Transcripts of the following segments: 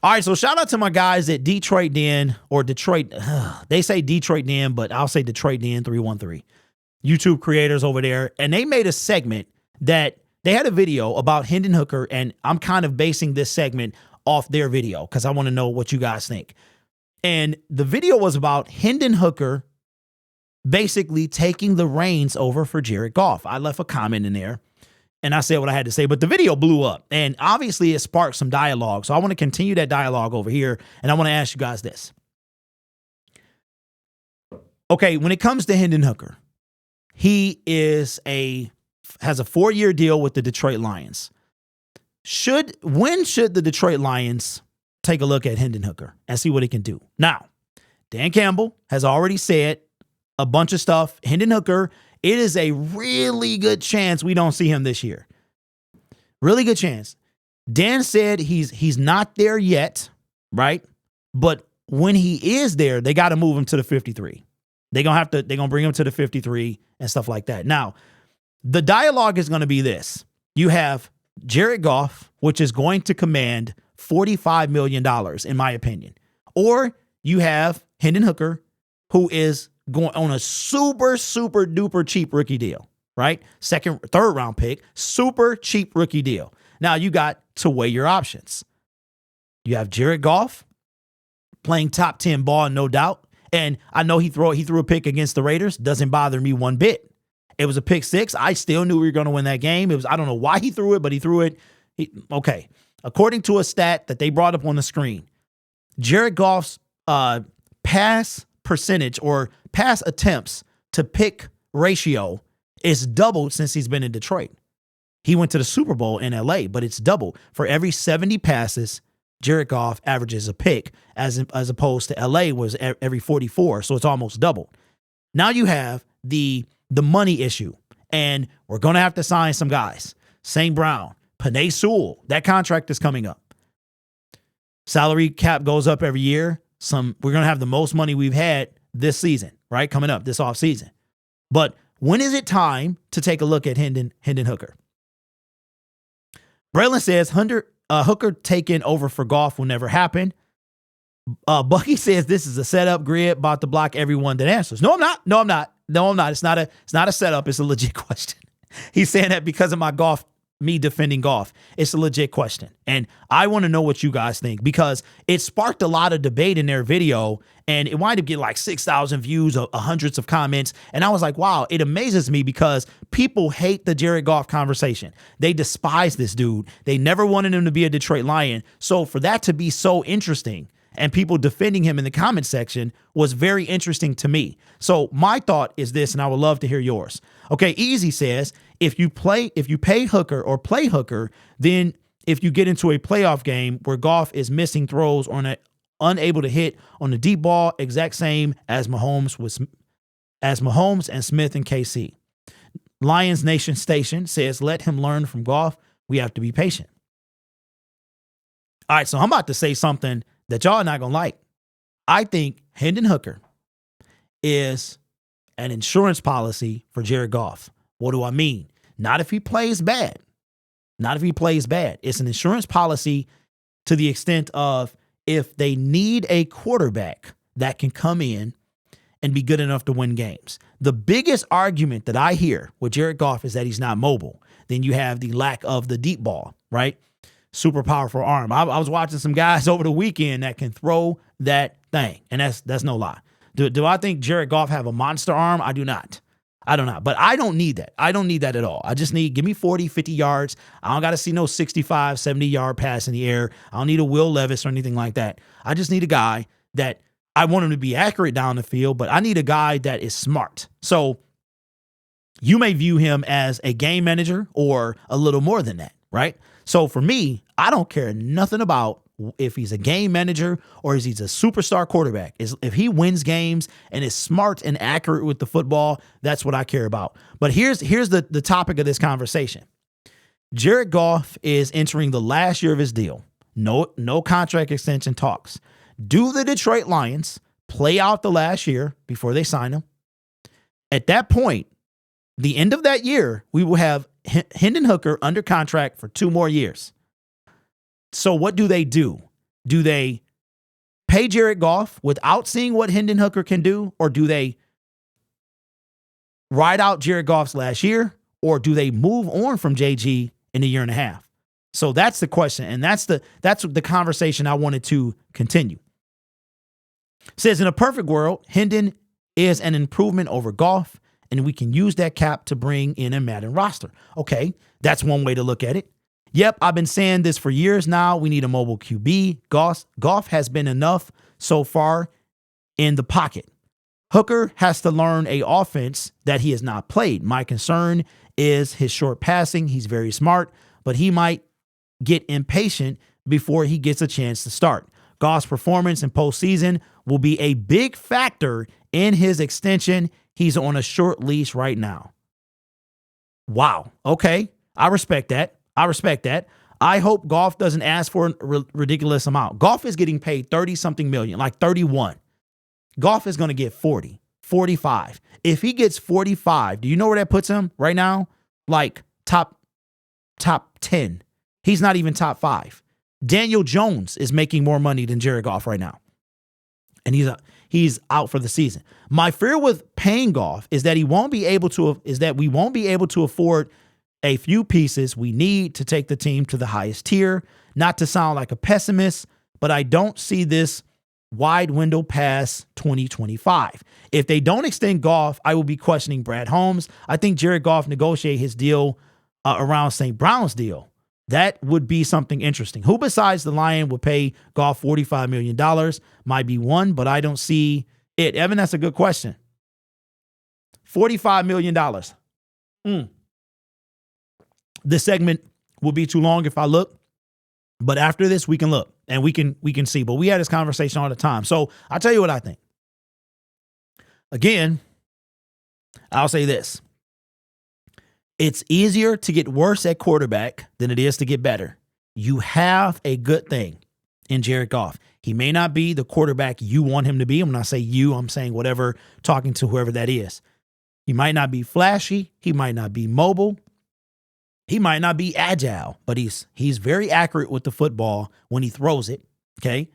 All right, so shout out to my guys at Detroit Den or Detroit. They say Detroit Den, but I'll say Detroit Den 313. YouTube creators over there. And they made a segment that they had a video about Hendon Hooker, and I'm kind of basing this segment off their video because I want to know what you guys think. And the video was about Hendon Hooker basically taking the reins over for Jared Goff. I left a comment in there and I said what I had to say, but the video blew up and obviously it sparked some dialogue. So I want to continue that dialogue over here. And I want to ask you guys this. Okay, when it comes to Hendon Hooker, he has a 4-year deal with the Detroit Lions. When should the Detroit Lions take a look at Hendon Hooker and see what he can do? Now, Dan Campbell has already said a bunch of stuff. Hendon Hooker, it is a really good chance we don't see him this year. Really good chance. Dan said he's not there yet, right? But when he is there, they got to move him to the 53. They're going to bring him to the 53 and stuff like that. Now, the dialogue is going to be this. You have Jared Goff, which is going to command $45 million, in my opinion. Or you have Hendon Hooker, who is going on a super, super duper cheap rookie deal, right? Third round pick, super cheap rookie deal. Now you got to weigh your options. You have Jared Goff playing top 10 ball, no doubt. And I know he threw a pick against the Raiders. Doesn't bother me one bit. It was a pick six. I still knew we were going to win that game. I don't know why he threw it, but he threw it. Okay. According to a stat that they brought up on the screen, Jared Goff's pass percentage or pass attempts to pick ratio is doubled since he's been in Detroit. He went to the Super Bowl in LA, but it's doubled. For every 70 passes, Jared Goff averages a pick as opposed to LA was every 44. So it's almost doubled. Now you have the money issue, and we're going to have to sign some guys. St. Brown, Penei Sewell, that contract is coming up. Salary cap goes up every year. We're going to have the most money we've had this season, right? Coming up this offseason. But when is it time to take a look at Hendon Hooker? Braylon says Hooker taking over for Goff will never happen. Bucky says this is a setup grid about to block everyone that answers. No, I'm not. It's not a setup. It's a legit question. He's saying that because of me defending Goff. It's a legit question. And I want to know what you guys think because it sparked a lot of debate in their video and it wound up getting like 6,000 views, hundreds of comments. And I was like, wow, it amazes me because people hate the Jared Goff conversation. They despise this dude. They never wanted him to be a Detroit Lion. So for that to be so interesting and people defending him in the comment section was very interesting to me. So my thought is this, and I would love to hear yours. Okay, Easy says, if you pay Hooker or play Hooker, then if you get into a playoff game where Goff is missing throws or unable to hit on the deep ball, exact same as Mahomes and Smith and KC. Lions Nation Station says, let him learn from Goff. We have to be patient. All right, so I'm about to say something that y'all are not going to like. I think Hendon Hooker is an insurance policy for Jared Goff. What do I mean? Not if he plays bad. It's an insurance policy to the extent of if they need a quarterback that can come in and be good enough to win games. The biggest argument that I hear with Jared Goff is that he's not mobile. Then you have the lack of the deep ball, right? Super powerful arm. I was watching some guys over the weekend that can throw that thing, and that's no lie. Do I think Jared Goff have a monster arm? I do not. But I don't need that. I don't need that at all. I just give me 40, 50 yards. I don't got to see no 65, 70-yard pass in the air. I don't need a Will Levis or anything like that. I just need a guy that I want him to be accurate down the field, but I need a guy that is smart. So you may view him as a game manager or a little more than that, right? So for me, I don't care nothing about if he's a game manager or if he's a superstar quarterback. If he wins games and is smart and accurate with the football, that's what I care about. But here's the topic of this conversation. Jared Goff is entering the last year of his deal. No contract extension talks. Do the Detroit Lions play out the last year before they sign him? At that point, the end of that year, we will have Hendon Hooker under contract for 2 more years. So what do? Do they pay Jared Goff without seeing what Hendon Hooker can do, or do they ride out Jared Goff's last year, or do they move on from JG in a year and a half? So that's the question, and that's the conversation I wanted to continue. Says, in a perfect world, Hendon is an improvement over Goff, and we can use that cap to bring in a Madden roster. Okay, that's one way to look at it. Yep, I've been saying this for years now. We need a mobile QB. Goff has been enough so far in the pocket. Hooker has to learn a offense that he has not played. My concern is his short passing. He's very smart, but he might get impatient before he gets a chance to start. Goff's performance in postseason will be a big factor in his extension. He's on a short leash right now. Wow. Okay. I respect that. I hope Goff doesn't ask for a ridiculous amount. Goff is getting paid 30-something million, like 31. Goff is going to get 40, 45. If he gets 45, do you know where that puts him right now? Like top 10. He's not even top 5. Daniel Jones is making more money than Jared Goff right now. And he's out for the season. My fear with paying Goff is that we won't be able to afford a few pieces we need to take the team to the highest tier. Not to sound like a pessimist, but I don't see this wide window past 2025. If they don't extend Goff, I will be questioning Brad Holmes. I think Jared Goff negotiate his deal around St. Brown's deal. That would be something interesting. Who besides the Lion would pay Goff $45 million? Might be one, but I don't see it. Evan, that's a good question. $45 million. This segment will be too long if I look, but after this, we can look and we can see. But we had this conversation all the time. So I'll tell you what I think. Again, I'll say this. It's easier to get worse at quarterback than it is to get better. You have a good thing in Jared Goff. He may not be the quarterback you want him to be. I'm not saying you, I'm saying whatever, talking to whoever that is. He might not be flashy. He might not be mobile. He might not be agile, but he's very accurate with the football when he throws it, okay?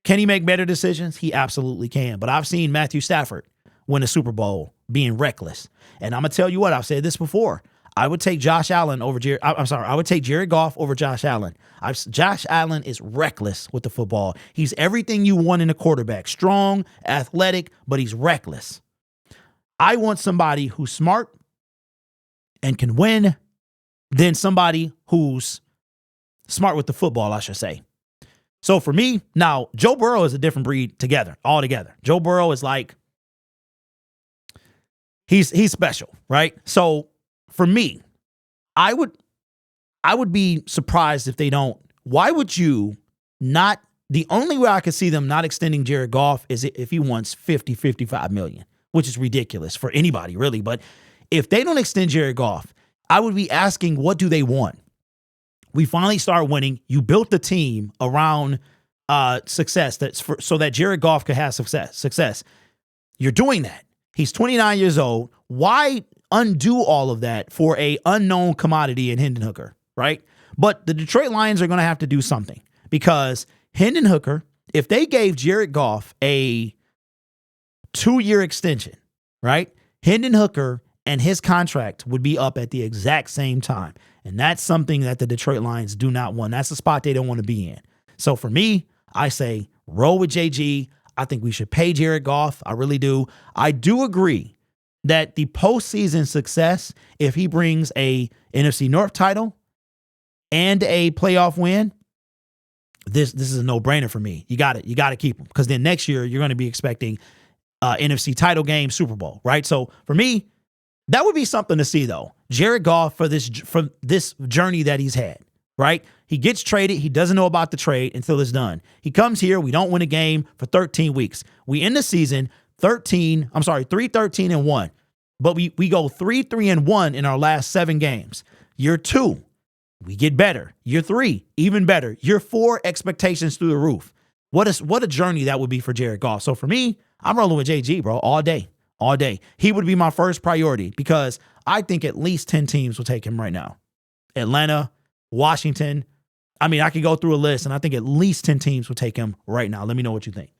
Can he make better decisions? He absolutely can. But I've seen Matthew Stafford win a Super Bowl being reckless. And I'm going to tell you what, I've said this before. I would take I would take Jared Goff over Josh Allen. Josh Allen is reckless with the football. He's everything you want in a quarterback. Strong, athletic, but he's reckless. I want somebody who's smart and can win than somebody who's smart with the football, I should say. So for me, now, Joe Burrow is a different breed altogether. Joe Burrow is like, he's special, right? So for me, I would be surprised if they don't. Why would you not? The only way I could see them not extending Jared Goff is if he wants 50, 55 million, which is ridiculous for anybody, really. But if they don't extend Jared Goff, I would be asking, what do they want? We finally start winning. You built the team around success so that Jared Goff could have success. You're doing that. He's 29 years old. Why undo all of that for a unknown commodity in Hendon Hooker, right? But the Detroit Lions are going to have to do something, because Hendon Hooker, if they gave Jared Goff a 2-year extension, right? Hendon Hooker and his contract would be up at the exact same time. And that's something that the Detroit Lions do not want. That's a spot they don't want to be in. So for me, I say roll with JG. I think we should pay Jared Goff. I really do. I do agree that the postseason success, if he brings a NFC North title and a playoff win, this is a no-brainer for me. You got to keep him, because then next year you're going to be expecting NFC title game, Super Bowl, right? So for me, that would be something to see, though. Jared Goff for this journey that he's had, right? He gets traded. He doesn't know about the trade until it's done. He comes here. We don't win a game for 13 weeks. We end the season 3-13-1. But we go 3-3-1 in our last 7 games. Year 2, we get better. Year 3, even better. Year 4, expectations through the roof. What a journey that would be for Jared Goff. So for me, I'm rolling with JG, bro, all day. He would be my first priority, because I think at least 10 teams will take him right now. Atlanta, Washington. I mean, I could go through a list, and I think at least 10 teams will take him right now. Let me know what you think.